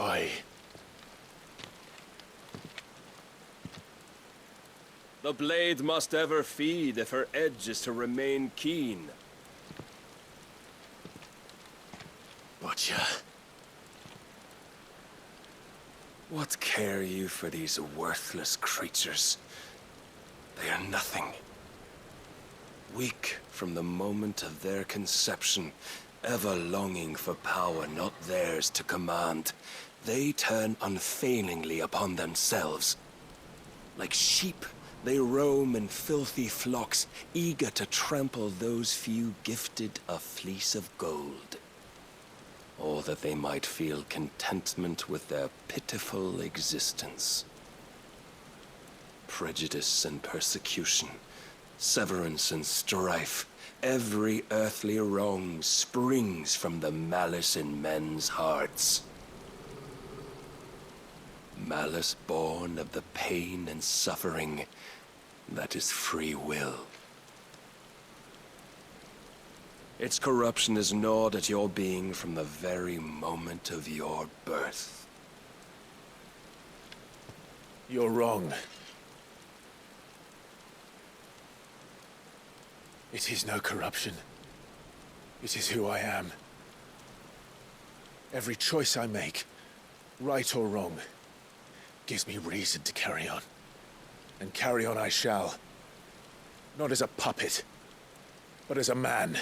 Why? The blade must ever feed if her edge is to remain keen. Butcher. What care you for these worthless creatures? They are nothing. Weak from the moment of their conception, ever longing for power not theirs to command, they turn unfailingly upon themselves. Like sheep, they roam in filthy flocks, eager to trample those few gifted a fleece of gold. Or that they might feel contentment with their pitiful existence. Prejudice and persecution, severance and strife, every earthly wrong springs from the malice in men's hearts. Malice born of the pain and suffering that is free will. Its corruption is gnawed at your being from the very moment of your birth. You're wrong. It is no corruption. It is who I am. Every choice I make, right or wrong, gives me reason to carry on. And carry on I shall. Not as a puppet, but as a man.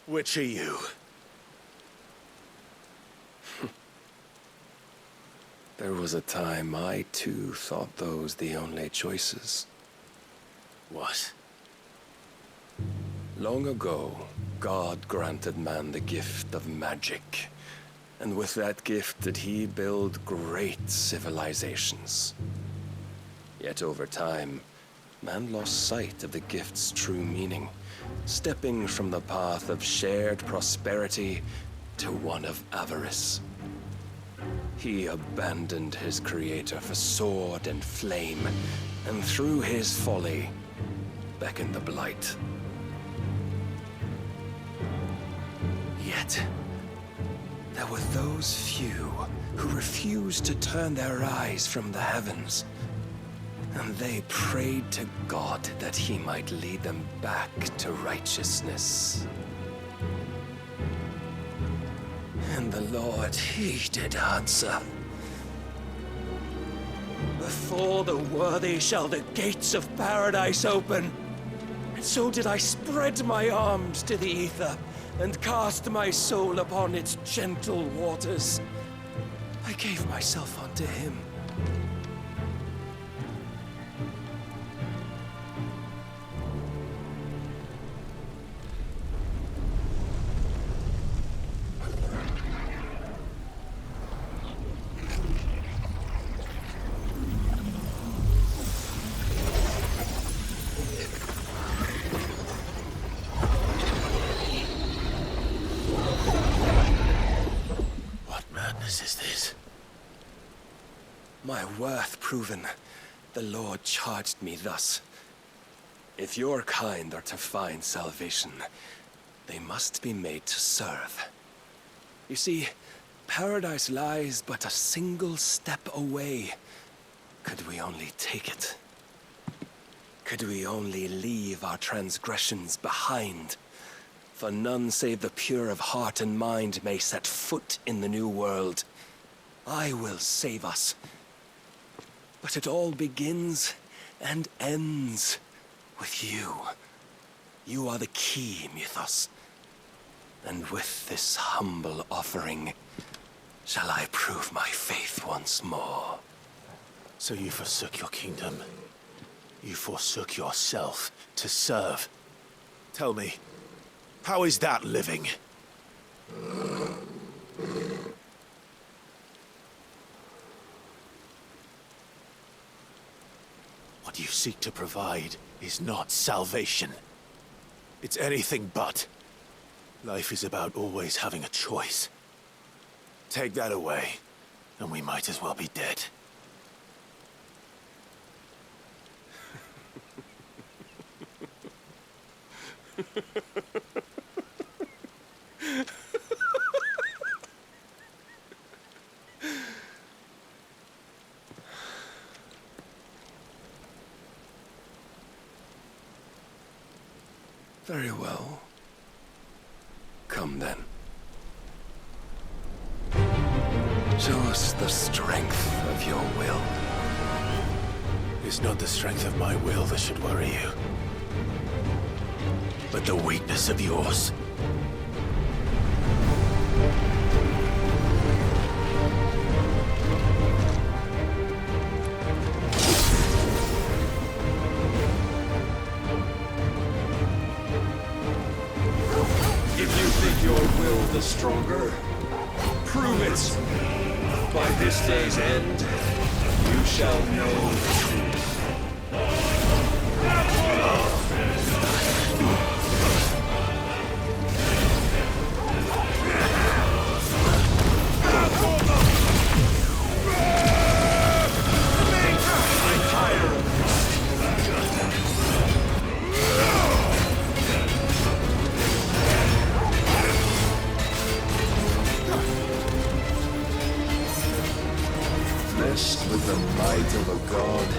Which are you? There was a time I too thought those the only choices. What? Long ago, God granted man the gift of magic. And with that gift did he build great civilizations. Yet over time, man lost sight of the gift's true meaning, stepping from the path of shared prosperity to one of avarice. He abandoned his creator for sword and flame, and through his folly, beckoned the blight. Yet, there were those few who refused to turn their eyes from the heavens, and they prayed to God that he might lead them back to righteousness. And the Lord, he did answer. Before the worthy shall the gates of paradise open. And so did I spread my arms to the ether, and cast my soul upon its gentle waters. I gave myself unto him. Is this? My worth proven, the Lord charged me thus. If your kind are to find salvation, they must be made to serve. You see, paradise lies but a single step away. Could we only take it? Could we only leave our transgressions behind? For none save the pure of heart and mind may set foot in the new world. I will save us. But it all begins and ends with you. You are the key, Mythos. And with this humble offering, shall I prove my faith once more. So you forsook your kingdom. You forsook yourself to serve. Tell me, how is that living? What you seek to provide is not salvation. It's anything but. Life is about always having a choice. Take that away, and we might as well be dead. Very well. Come then. Show us the strength of your will. It's not the strength of my will that should worry you, but the weakness of yours. If you think your will the stronger, prove it. By this day's end, you shall know the truth. Blessed with the might of a god,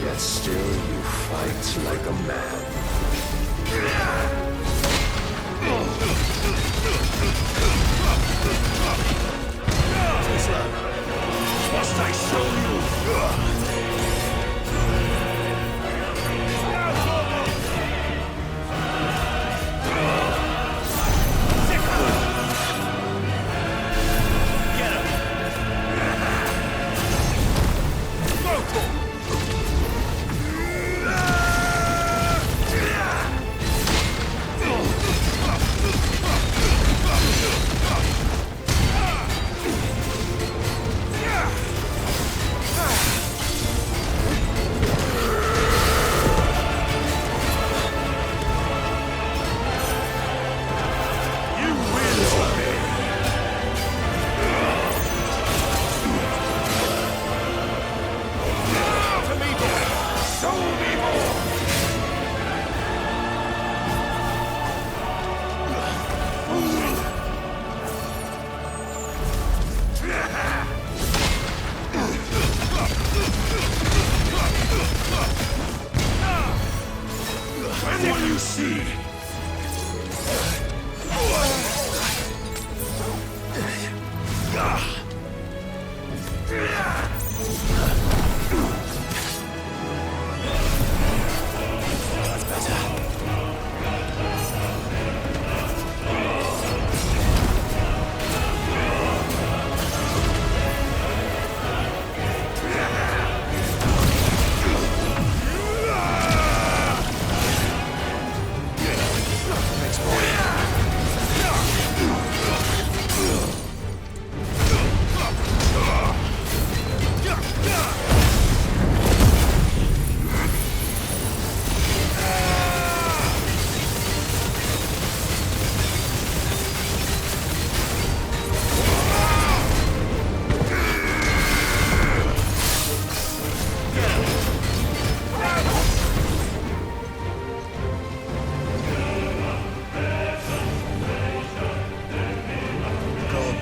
yet still you fight like a man. Must I show you? What you see?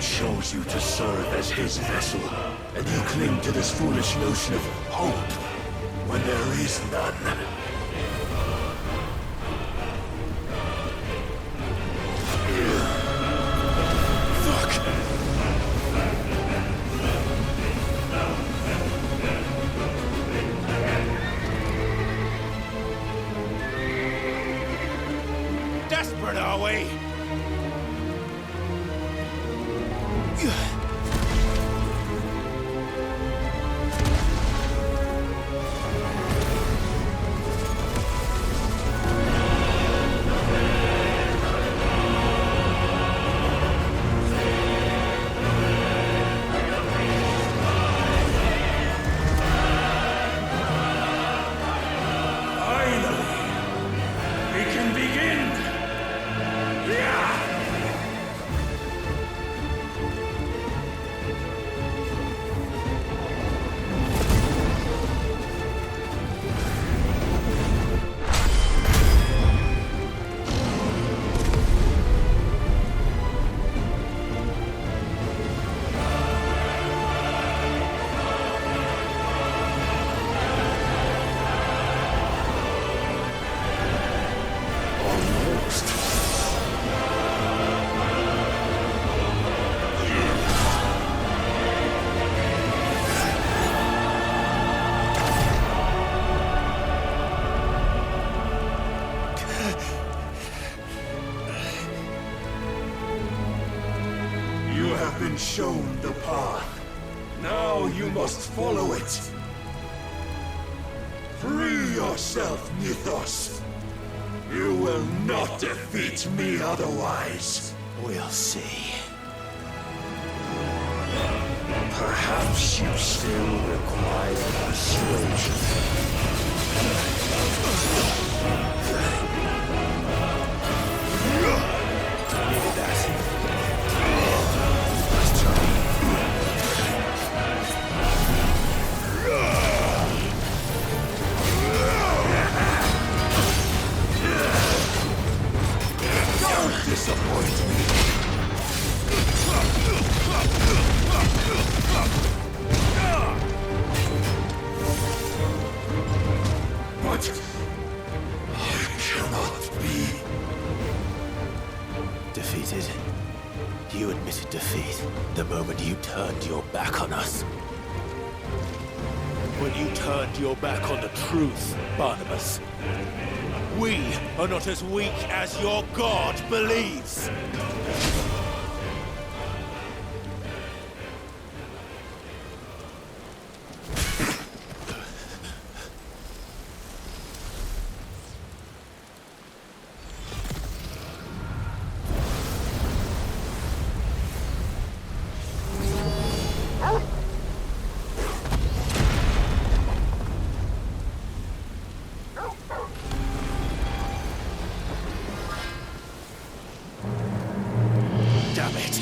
Chose you to serve as his vessel, and you cling to this foolish notion of hope when there is none. Desperate, are we? have been shown the path. Now you must follow it. Free yourself, Mythos. You will not defeat me otherwise. We'll see. Perhaps you still require persuasion. Needed that. Don't disappoint me. But I cannot be. Defeated? You admitted defeat the moment you turned your back on us. When you turned your back on the truth, Barnabas. We are not as weak as your god believes! Damn it!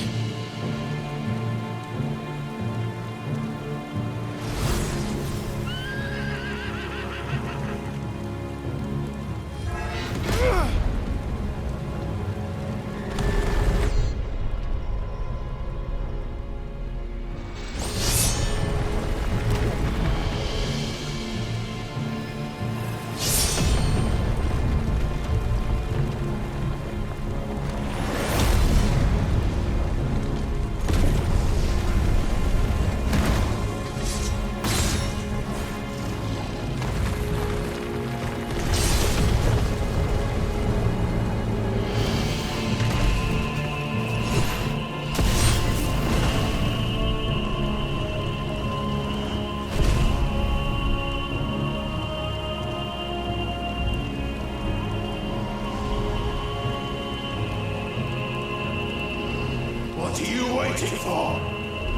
What are you waiting for?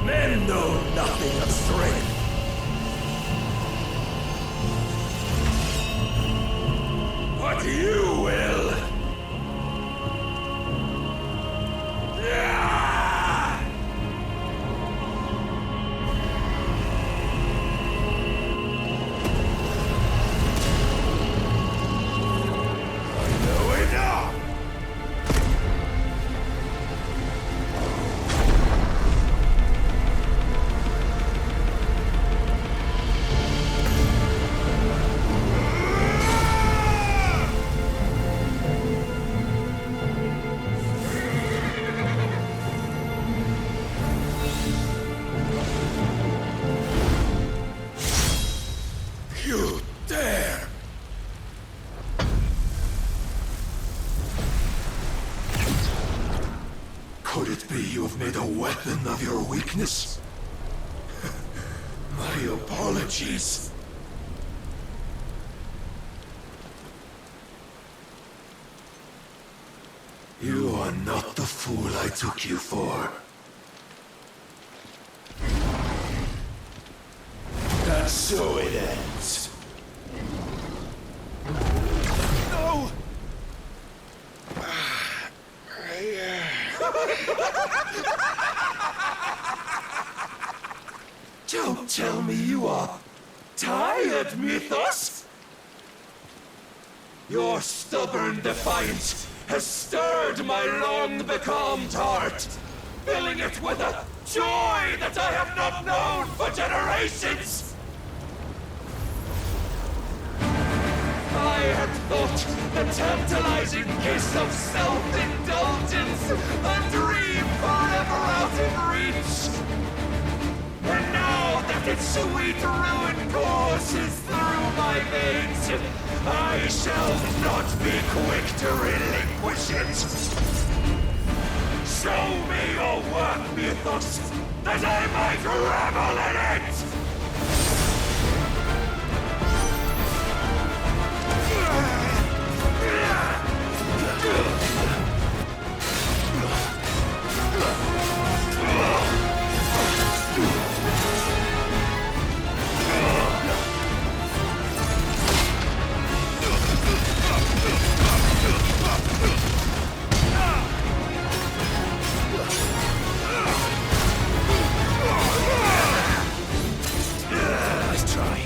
Men know nothing of strength. But you will. Yeah! I know enough! You dare! Could it be you have made a weapon of your weakness? My apologies. You are not the fool I took you for. And so it ends. No! Don't tell me you are tired, Mythos! Your stubborn defiance has stirred my long-becalmed heart, filling it with a joy that I have not known for generations! I had thought the tantalizing kiss of self-indulgence a dream forever out of reach. And now that its sweet ruin courses through my veins, I shall not be quick to relinquish it. Show me your work! earth, Mythos, that I might revel in it! Nice try.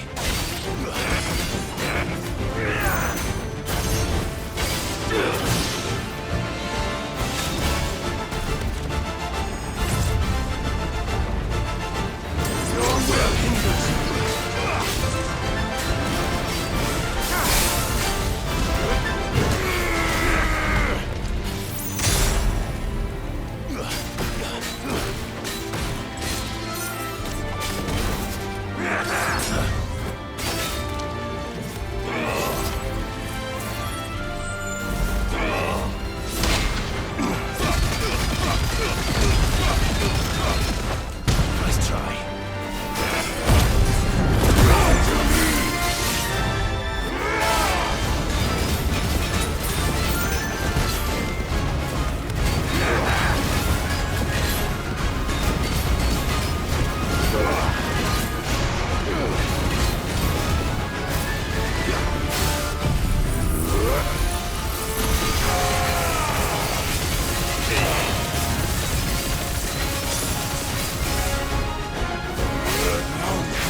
Nice try.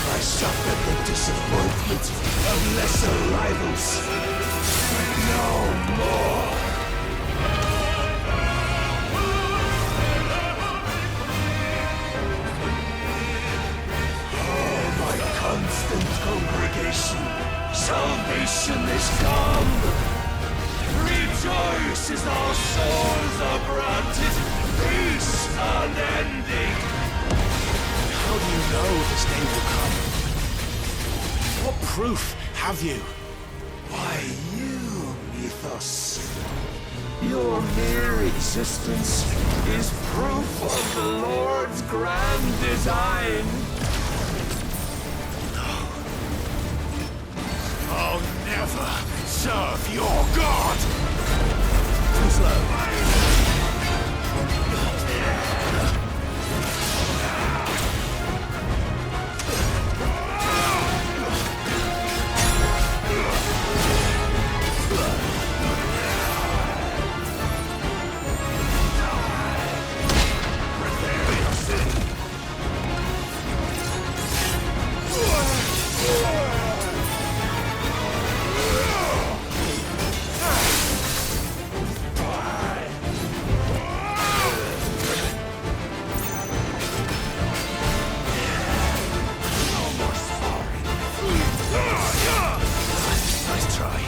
I suffered the disappointment of lesser rivals. No more. Oh, my constant congregation, salvation is come. Rejoice as our souls are granted peace unending. How do you know this day will come? What proof have you? Why, you, Mythos. Your mere existence is proof of the Lord's grand design. I'll never serve your god! Too slow. Nice try.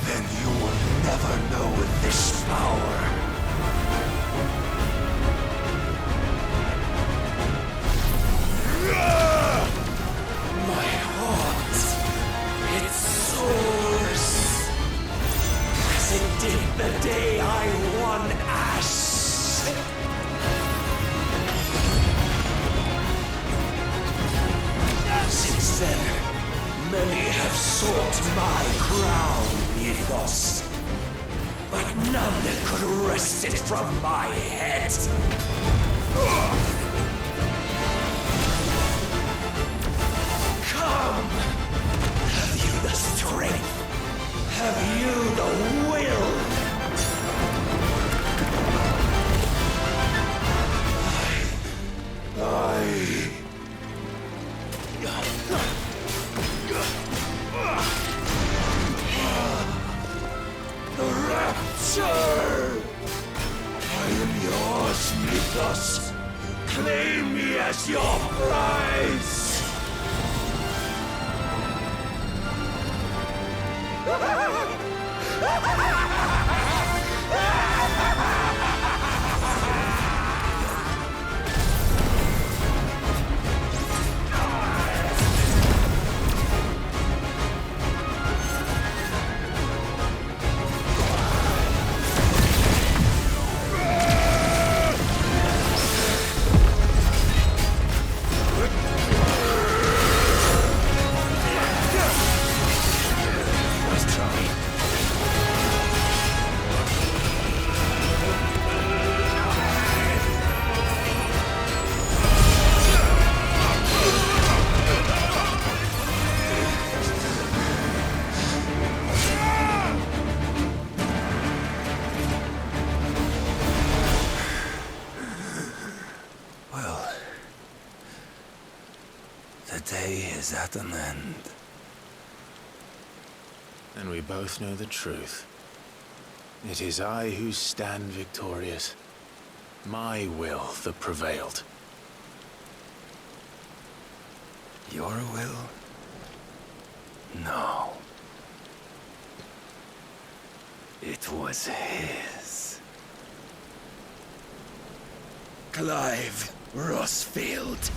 Then you will never know this power. My heart, it soars, as it did the day I won Ash. Since then, many have sought my crown, Ethos, but none could wrest it from my head. Come! Have you the strength? Have you the will? The rapture! I am yours, Mythos. Claim me as your prize! The day is at an end. And we both know the truth. It is I who stand victorious. My will that prevailed. Your will? No. It was his. Clive Rossfield.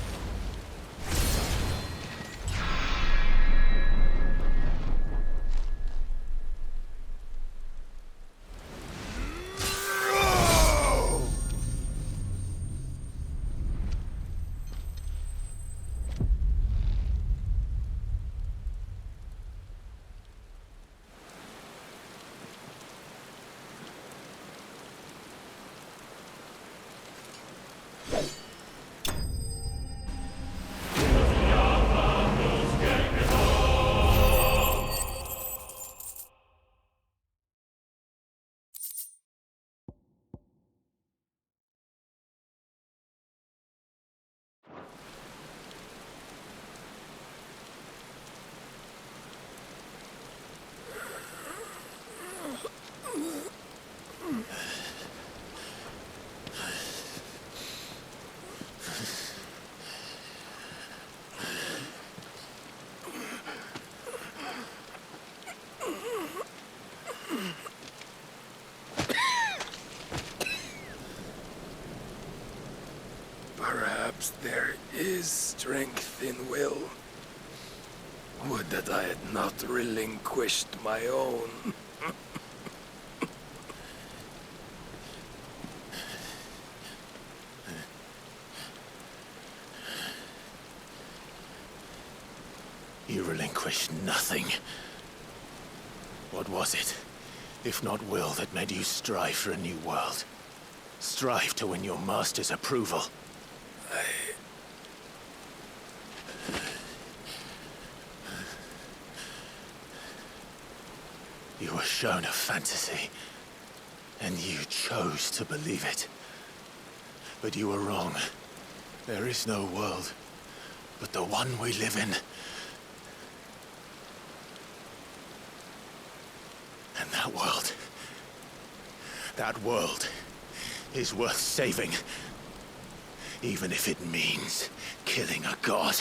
Perhaps there is strength in will. Would that I had not relinquished my own. You relinquished nothing. What was it, if not will, that made you strive for a new world? Strive to win your master's approval? You were shown a fantasy, and you chose to believe it. But you were wrong. There is no world, but the one we live in. And that world is worth saving, even if it means killing a god.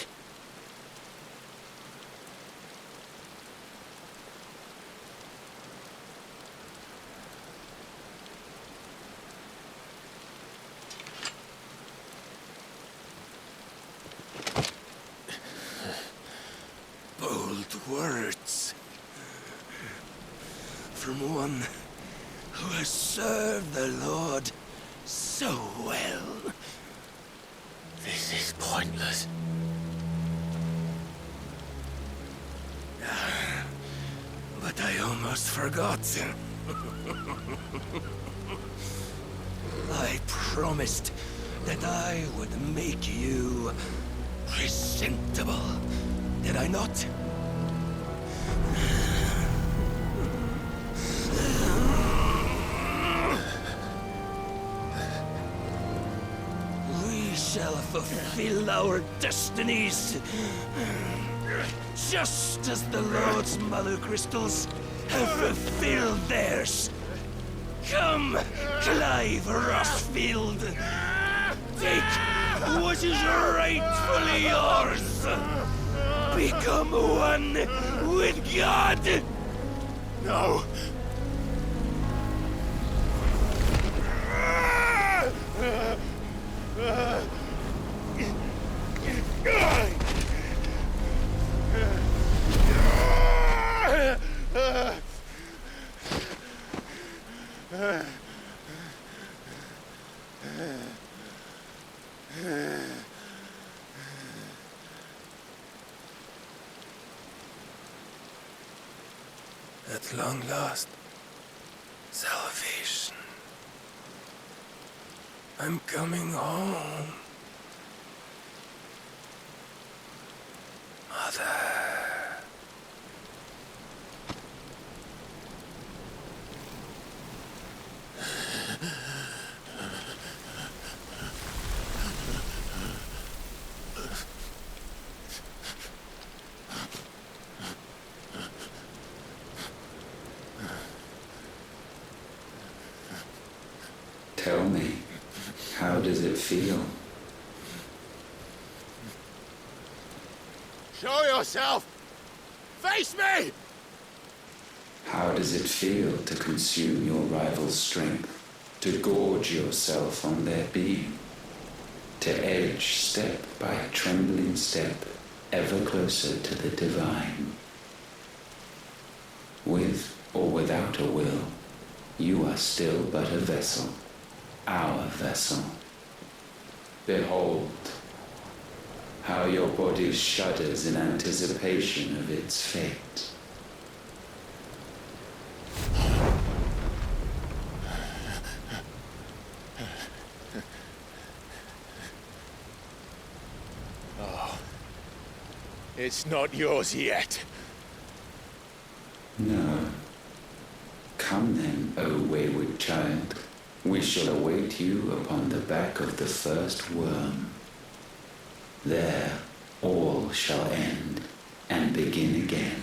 so well. This is pointless. But I almost forgot. I promised that I would make you presentable. Did I not? We shall fulfill our destinies, just as the Lord's Mother Crystals have fulfilled theirs. Come, Clive Rossfield. Take what is rightfully yours. Become one with God. No! At long last, salvation. I'm coming home. Mother. Tell me, how does it feel? Show yourself! Face me! How does it feel to consume your rival's strength, to gorge yourself on their being, to edge step by trembling step ever closer to the divine? With or without a will, you are still but a vessel, our vessel. Behold, how your body shudders in anticipation of its fate. Oh, it's not yours yet. No. Come then, O wayward child. We shall await you upon the back of the first worm. There all shall end and begin again.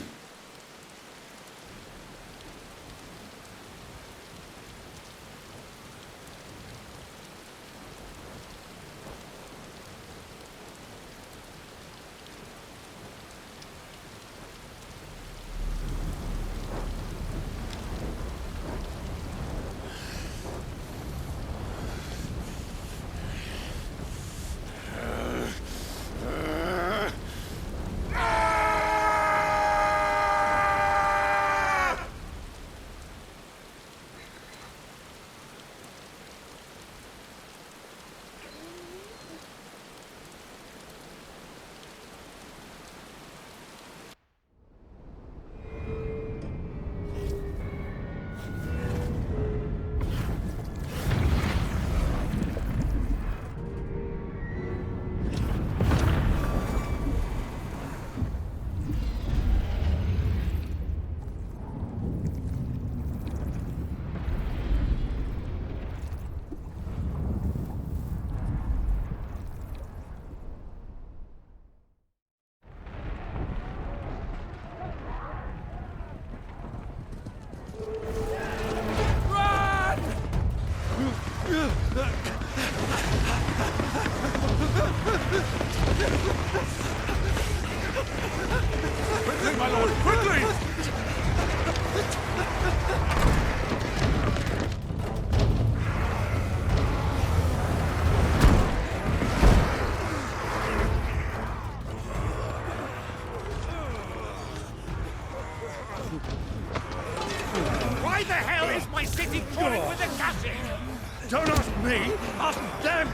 wasn't them!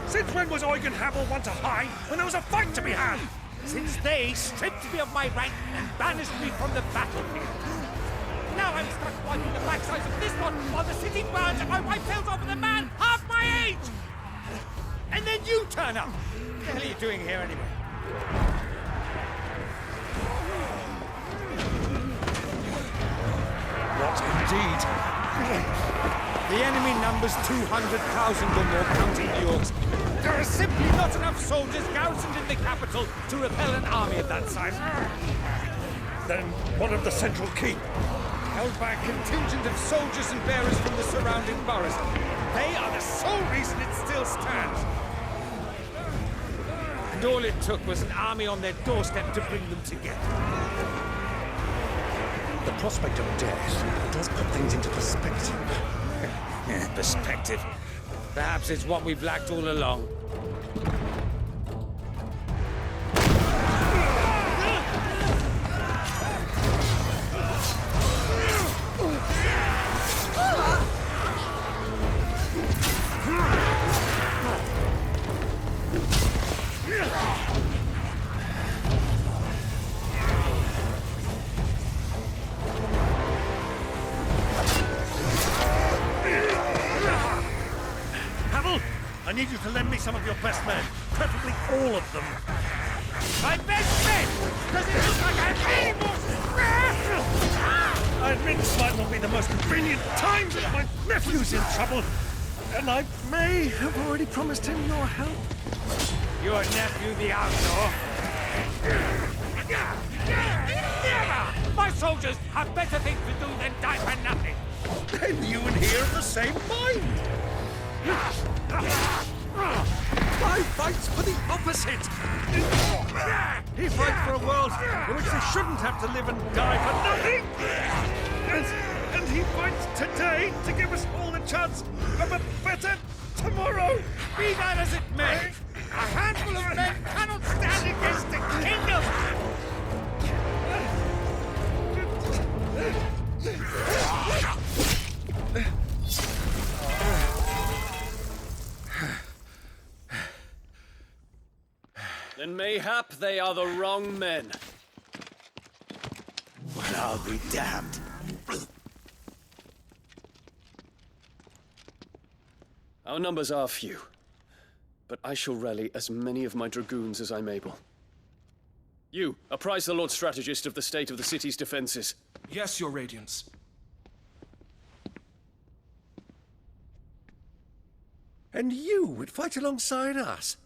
Since when was Eugen Hamel one to hide when there was a fight to be had? Since they stripped me of my rank and banished me from the battlefield. Now I'm stuck wiping the backsides of this one while the city burns and my wife tells over the man half my age! And then you turn up! What the hell are you doing here anyway? What indeed? The enemy numbers 200,000 or more, counting the orcs. There are simply not enough soldiers garrisoned in the capital to repel an army of that size. Then what of the central keep? Held by a contingent of soldiers and bearers from the surrounding boroughs. They are the sole reason it still stands. And all it took was an army on their doorstep to bring them together. The prospect of death does put things into perspective. Perspective. Perhaps it's what we've lacked all along. I need you to lend me some of your best men, preferably all of them. My best men! Does it look like I'm any more... I admit this might not be the most convenient time, but my nephew's in trouble, and I may have already promised him your help. Your nephew, the outlaw? Never! My soldiers have better things to do than die for nothing. Then you and he are of the same mind. My fight's for the opposite! He fights for a world in which they shouldn't have to live and die for nothing! And he fights today to give us all the chance of a better tomorrow! Be that as it may, a handful of men cannot stand against a kingdom! Then mayhap they are the wrong men. Well, I'll be damned. Our numbers are few, but I shall rally as many of my dragoons as I'm able. You, apprise the Lord Strategist of the state of the city's defenses. Yes, Your Radiance. And you would fight alongside us?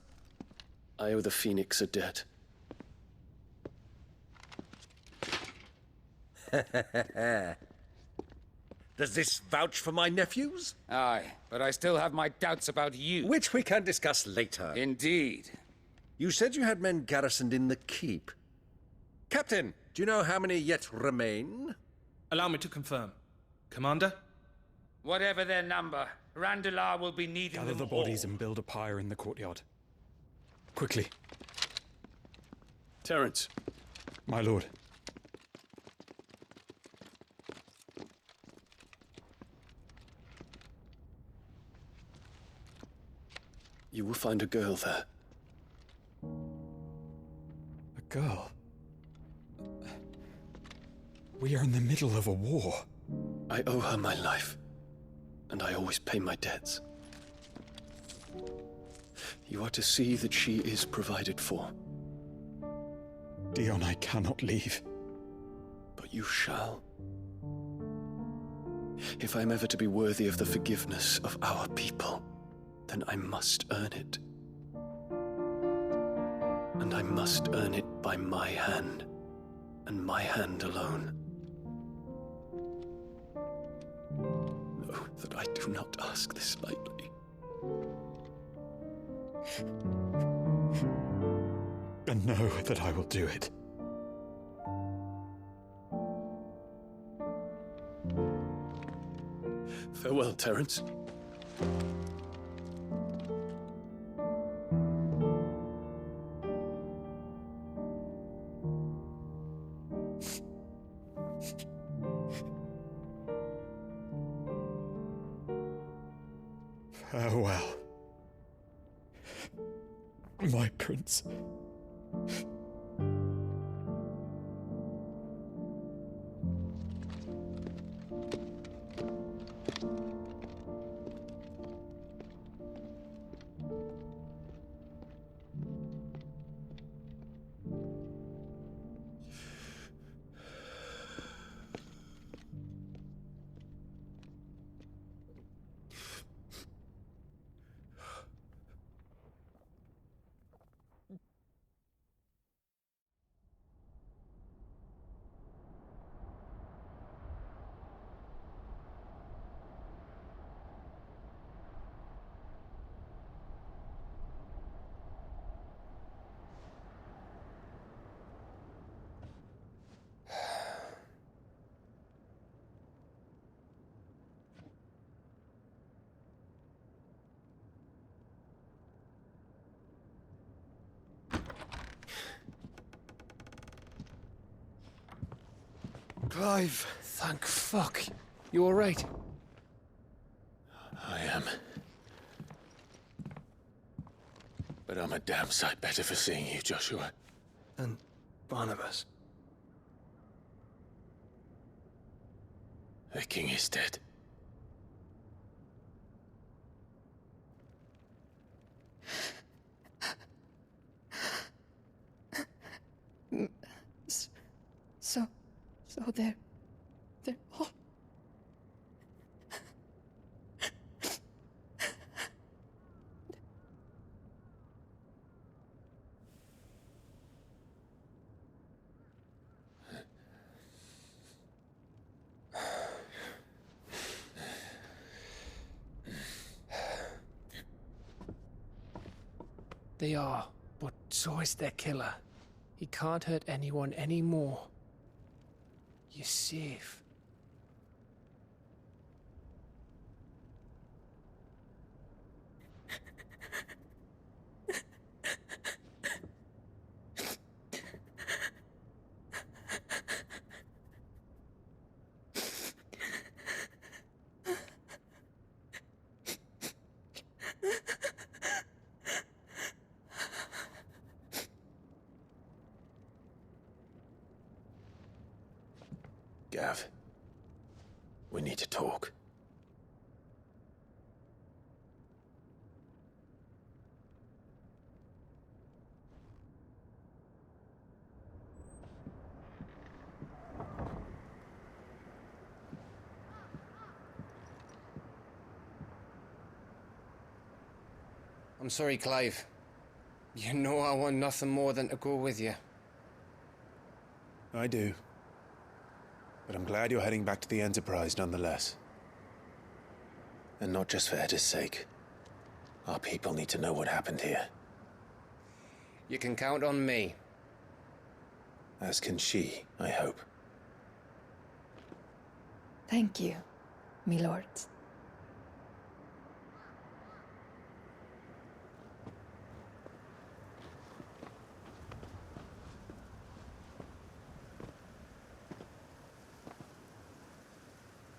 I owe the Phoenix a debt. Does this vouch for my nephews? Aye, but I still have my doubts about you. Which we can discuss later. Indeed. You said you had men garrisoned in the keep. Captain, do you know how many yet remain? Allow me to confirm. Commander? Whatever their number, Randalar will be needing Gather them the bodies all. and build a pyre in the courtyard. Quickly. Terence. My lord. You will find a girl there. A girl? We are in the middle of a war. I owe her my life, and I always pay my debts. You are to see that she is provided for. Dion, I cannot leave. But you shall. If I am ever to be worthy of the forgiveness of our people, then I must earn it. And I must earn it by my hand, and my hand alone. Know that I do not ask this lightly. And know that I will do it. Farewell, Terence. Farewell, my prince. Clive! Thank fuck. You alright? I am. But I'm a damn sight better for seeing you, Joshua. And Barnabas. The king is dead. So they're all... They are, but so is their killer. He can't hurt anyone anymore. You're safe. Gav, we need to talk. I'm sorry, Clive. You know I want nothing more than to go with you. I do. But I'm glad you're heading back to the Enterprise nonetheless. And not just for Edda's sake. Our people need to know what happened here. You can count on me. As can she, I hope. Thank you, my lords.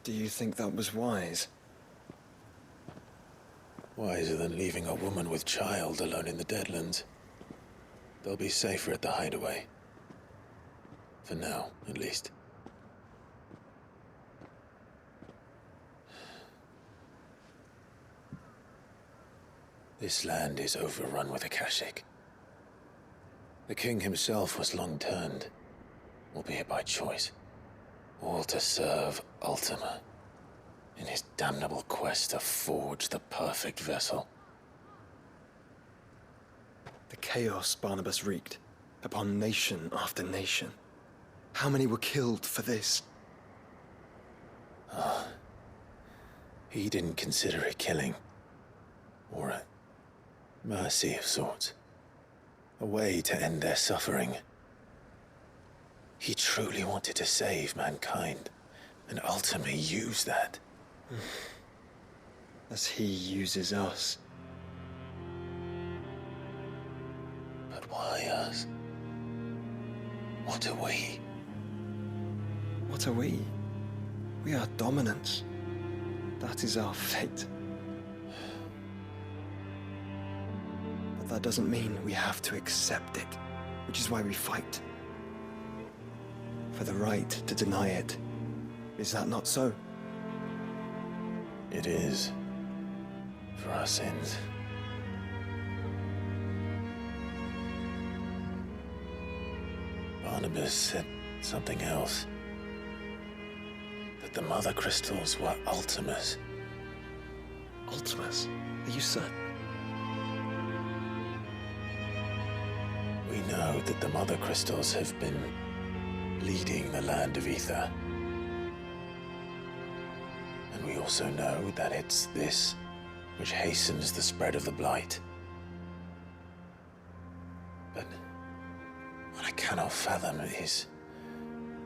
Do you think that was wise? Wiser than leaving a woman with child alone in the Deadlands. They'll be safer at the hideaway. For now, at least. This land is overrun with Akashic. The king himself was long turned, albeit by choice, all to serve Ultima, in his damnable quest to forge the perfect vessel. The chaos Barnabas wreaked upon nation after nation. How many were killed for this? He didn't consider it killing, or a mercy of sorts. A way to end their suffering. He truly wanted to save mankind, and ultimately use that. As he uses us. But why us? What are we? What are we? We are dominance. That is our fate. that doesn't mean we have to accept it, which is why we fight. For the right to deny it. Is that not so? It is. For our sins. Barnabas said something else. That the mother crystals were Ultimas. Ultimas? Are you certain? We know that the mother crystals have been leading the land of Ether. And we also know that it's this which hastens the spread of the blight. But what I cannot fathom is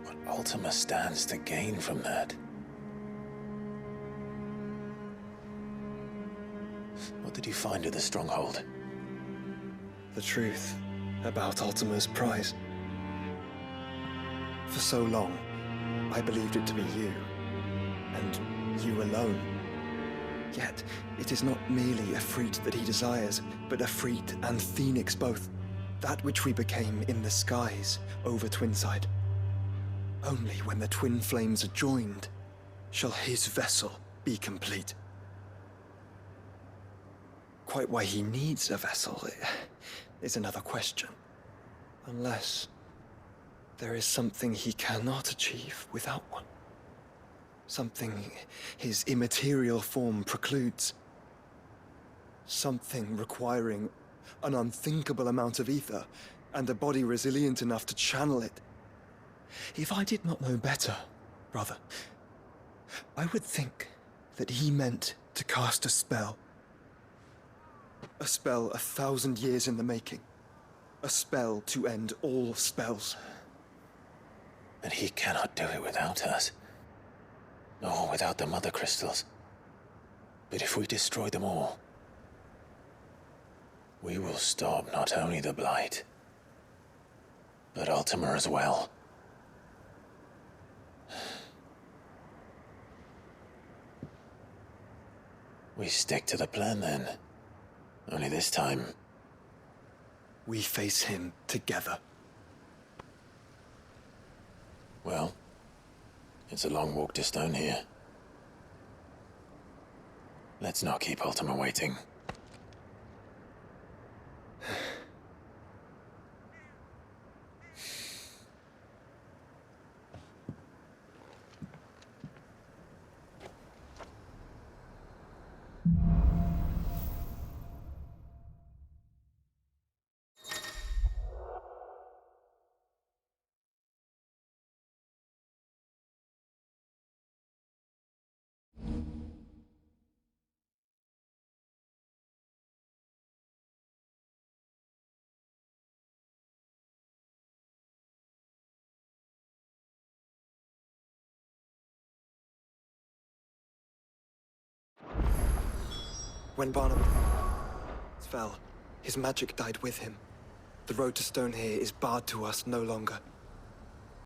what Ultima stands to gain from that. What did you find at the stronghold? The truth about Ultima's prize. For so long, I believed it to be you, and you alone. Yet, it is not merely a freed that he desires, but a freed and phoenix both. That which we became in the skies over Twinside. Only when the twin flames are joined shall his vessel be complete. Quite why he needs a vessel is another question. Unless there is something he cannot achieve without one. Something his immaterial form precludes. Something requiring an unthinkable amount of ether and a body resilient enough to channel it. If I did not know better, brother, I would think that he meant to cast a spell. A spell 1,000 years in the making. A spell to end all spells. And he cannot do it without us. Nor without the mother crystals. But if we destroy them all, we will stop not only the blight, but Ultima as well. We stick to the plan then. Only this time, we face him together. Well, it's a long walk to Stone here. Let's not keep Ultima waiting. When Barnabas fell, his magic died with him. The road to Stone here is barred to us no longer.